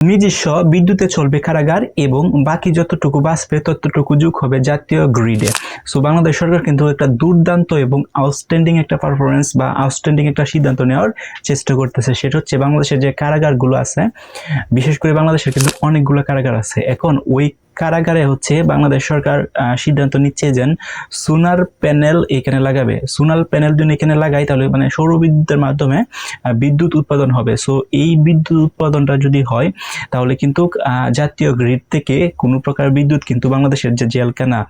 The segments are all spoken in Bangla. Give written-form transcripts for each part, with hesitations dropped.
নিজস্ব বিদ্যুতে চলবে কারাগার এবং বাকি যতটুকু বাঁচবে ততটুকু যোগ হবে জাতীয় গ্রিডে। সো বাংলাদেশ সরকার কিন্তু একটা দুর্দান্ত এবং আউটস্ট্যান্ডিং একটা পারফরমেন্স বা আউটস্ট্যান্ডিং একটা সিদ্ধান্ত নেওয়ার চেষ্টা করতেছে। সেটা হচ্ছে বাংলাদেশের যে কারাগারগুলো আছে, বিশেষ করে বাংলাদেশের কিন্তু অনেকগুলো কারাগার আছে। এখন ওই কারাগারে হচ্ছে বাংলাদেশ সরকার সিদ্ধান্ত নিচ্ছে যে সোলার প্যানেল এখানে লাগাবে। সোলার প্যানেল যদি এখানে লাগাই তাহলে মানে সৌরবিদ্যুতের মাধ্যমে বিদ্যুৎ উৎপাদন হবে। সো এই বিদ্যুৎ উৎপাদনটা যদি হয় তাহলে কিন্তু জাতীয় গ্রিড থেকে কোনো প্রকার বিদ্যুৎ কিন্তু বাংলাদেশের যে জেলখানা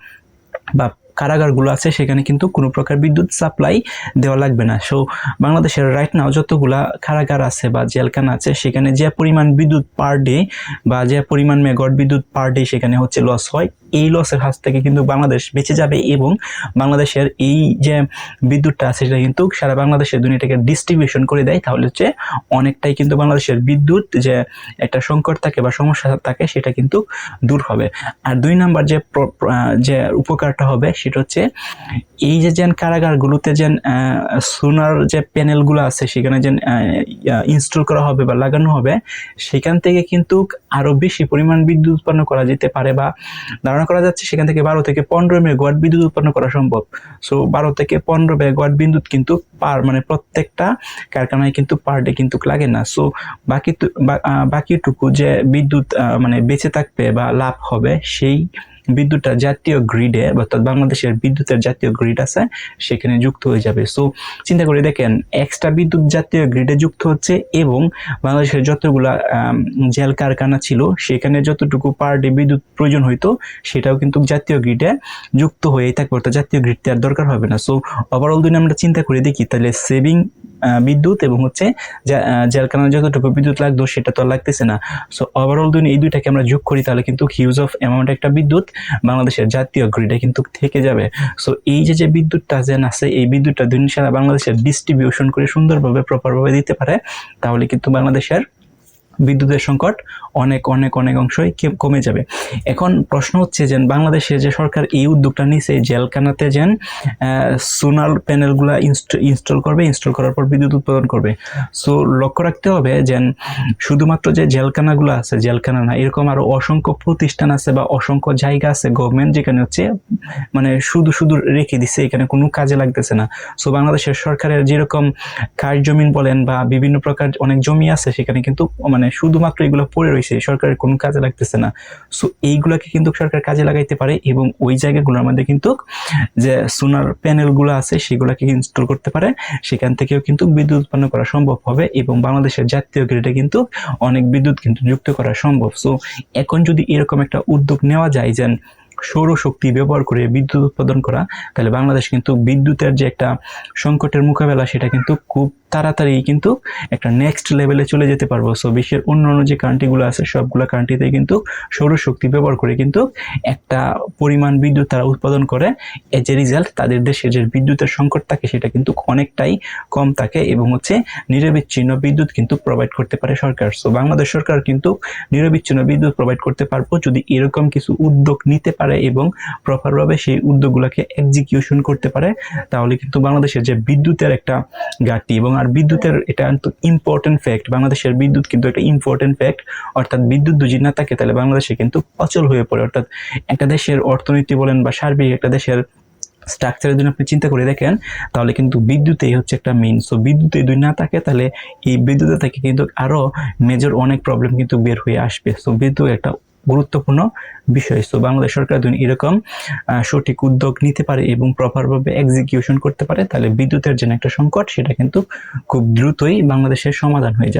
বা কারাগারগুলো আছে সেখানে কিন্তু কোনো প্রকার বিদ্যুৎ সাপ্লাই দেওয়া লাগবে না। সো বাংলাদেশের রাইট নাও যতগুলা কারাগার আছে বা জেলখানা আছে সেখানে যে পরিমাণ বিদ্যুৎ পার ডে বা যে পরিমাণ মেগাওয়াট বিদ্যুৎ পার ডে সেখানে হচ্ছে লস হয়, এই লসের হাত থেকে কিন্তু বাংলাদেশ বেঁচে যাবে এবং বাংলাদেশের এই যে বিদ্যুৎটা আছে সেটা কিন্তু সারা বাংলাদেশের দুনিয়াটাকে ডিস্ট্রিবিউশন করে দেয়। তাহলে হচ্ছে অনেকটাই কিন্তু বাংলাদেশের বিদ্যুৎ যে একটা সংকট থাকে বা সমস্যা থাকে সেটা কিন্তু দূর হবে। আর দুই নাম্বার যে উপকারটা হবে সেটা হচ্ছে এই যে কারাগারগুলোতে সোলার যে প্যানেলগুলো আছে সেখানে ইনস্টল করা হবে বা লাগানো হবে, সেখান থেকে কিন্তু আরো বেশি পরিমাণ বিদ্যুৎ উৎপন্ন করা যেতে পারে বা ধারণা করা যাচ্ছে সেখান থেকে 12 থেকে 15 মেগাওয়াট বিদ্যুৎ উৎপন্ন করা সম্ভব। সো 12 থেকে 15 মেগাওয়াট বিদ্যুৎ কিন্তু প্রত্যেকটা কারখানায় কিন্তু পার ডে কিন্তু লাগে না। সো বাকিটুকু যে বিদ্যুৎ বেঁচে থাকবে বা লাভ হবে সেই বিদ্যুৎটা জাতীয় গ্রিডে অর্থাৎ বাংলাদেশের বিদ্যুতের জাতীয় গ্রিড আছে সেখানে যুক্ত হয়ে যাবে। সো চিন্তা করে দেখেন, এক্সট্রা বিদ্যুৎ জাতীয় গ্রিডে যুক্ত হচ্ছে এবং বাংলাদেশের যতগুলা জেল কারখানা ছিল সেখানে যতটুকু পার ডে বিদ্যুৎ প্রয়োজন হইতো সেটাও কিন্তু জাতীয় গ্রিডে যুক্ত হয়েই থাকবে, অর্থাৎ জাতীয় গ্রিডতে আর দরকার হবে না। সো ওভারঅল যদি আমরা চিন্তা করে দেখি তাহলে সেভিং বিদ্যুৎ এবং হচ্ছে জেলখানার যতটুকু বিদ্যুৎ লাগতো সেটা তো আর লাগতেছে না। সো ওভারঅল যদি এই দুইটাকে আমরা যোগ করি তাহলে কিন্তু হিউজ অফ অ্যামাউন্ট একটা বিদ্যুৎ বাংলাদেশের জাতীয় গ্রিডে কিন্তু থেকে যাবে। সো এই যে বিদ্যুৎটা আছে এই বিদ্যুৎটা দুনিয়া সারা বাংলাদেশের ডিস্ট্রিবিউশন করে সুন্দরভাবে প্রপারভাবে দিতে পারে তাহলে কিন্তু বাংলাদেশের বিদ্যুতের সংকট অনেক অনেক অনেক অংশই কমে যাবে। এখন প্রশ্ন হচ্ছে যে বাংলাদেশের যে সরকার এই উদ্যোগটা নিয়েছে জেলখানাতে সোলার প্যানেলগুলা ইনস্টল করবে, ইনস্টল করার পর বিদ্যুৎ উৎপাদন করবে। সো লক্ষ্য রাখতে হবে যে শুধুমাত্র যে জেলখানাগুলো আছে, জেলখানা না, এরকম আরো অসংখ্য প্রতিষ্ঠান আছে বা অসংখ্য জায়গা আছে গভর্নমেন্ট যেখানে হচ্ছে শুধু রেখে দিচ্ছে, এখানে কোনো কাজে লাগতেছে না। সো বাংলাদেশের সরকারের যেরকম খাস জমিন বলেন বা বিভিন্ন প্রকার অনেক জমি আছে সেখানে কিন্তু শুধুমাত্র এগুলো পড়ে রয়েছে, সরকারের কোনো কাজে লাগতেছে না। সো এইগুলাকে কিন্তু সরকার কাজে লাগাইতে পারে এবং ওই জায়গাগুলোর মধ্যে কিন্তু যে সোলার প্যানেলগুলো আছে সেগুলোকে ইনস্টল করতে পারে, সেখান থেকেও কিন্তু বিদ্যুৎ উৎপন্ন করা সম্ভব হবে এবং বাংলাদেশের জাতীয় গ্রিডে কিন্তু অনেক বিদ্যুৎ কিন্তু যুক্ত করা সম্ভব। সো এখন যদি এরকম একটা উদ্যোগ নেওয়া যায় যে সৌরশক্তি ব্যবহার করে বিদ্যুৎ উৎপাদন করা, তাহলে বাংলাদেশ কিন্তু বিদ্যুতের যে একটা সংকটের মোকাবেলা সেটা কিন্তু খুব তাড়াতাড়ি কিন্তু একটা নেক্সট লেভেলে চলে যেতে পারবো। সো বিশ্বের অন্যান্য যে কান্ট্রিগুলো আছে সবগুলো কান্ট্রিতে কিন্তু সৌরশক্তি ব্যবহার করে কিন্তু একটা পরিমাণ বিদ্যুৎ তারা উৎপাদন করে, এজ এ রিজাল্ট তাদের দেশে যে বিদ্যুতের সংকট থাকে সেটা কিন্তু অনেকটাই কম থাকে এবং হচ্ছে নিরবিচ্ছিন্ন বিদ্যুৎ কিন্তু প্রোভাইড করতে পারে সরকার। সো বাংলাদেশ সরকার কিন্তু নিরবিচ্ছিন্ন বিদ্যুৎ প্রোভাইড করতে পারবো যদি এরকম কিছু উদ্যোগ নিতে পারে এবং প্রপারভাবে সেই উদ্যোগগুলোকে এক্সিকিউশন করতে পারে, তাহলে কিন্তু বাংলাদেশের যে বিদ্যুতের একটা ঘাটতি এবং আর বিদ্যুতের এটা ইম্পর্টেন্ট ফ্যাক্ট, বাংলাদেশের বিদ্যুৎ কিন্তু একটা ইম্পর্টেন্ট ফ্যাক্ট, অর্থাৎ বিদ্যুৎ যদি না থাকে তাহলে বাংলাদেশে কিন্তু অচল হয়ে পড়ে। অর্থাৎ একটা দেশের অর্থনীতি বলেন বা সার্বিক একটা দেশের স্ট্রাকচারের জন্য আপনি চিন্তা করে দেখেন তাহলে কিন্তু বিদ্যুতেই হচ্ছে একটা মেইন। সো বিদ্যুৎ যদি না থাকে তাহলে এই বিদ্যুতে থেকে কিন্তু আরো মেজর অনেক প্রবলেম কিন্তু বের হয়ে আসবে। সো বিদ্যুৎ একটা গুরুত্বপূর্ণ বিষয়। সো বাংলাদেশ সরকার যদি এরকম সঠিক উদ্যোগ নিতে পারে এবং প্রপারভাবে এক্সিকিউশন করতে পারে তাহলে বিদ্যুতের যে একটা সংকট সেটা কিন্তু খুব দ্রুতই বাংলাদেশের সমাধান হয়ে যাবে।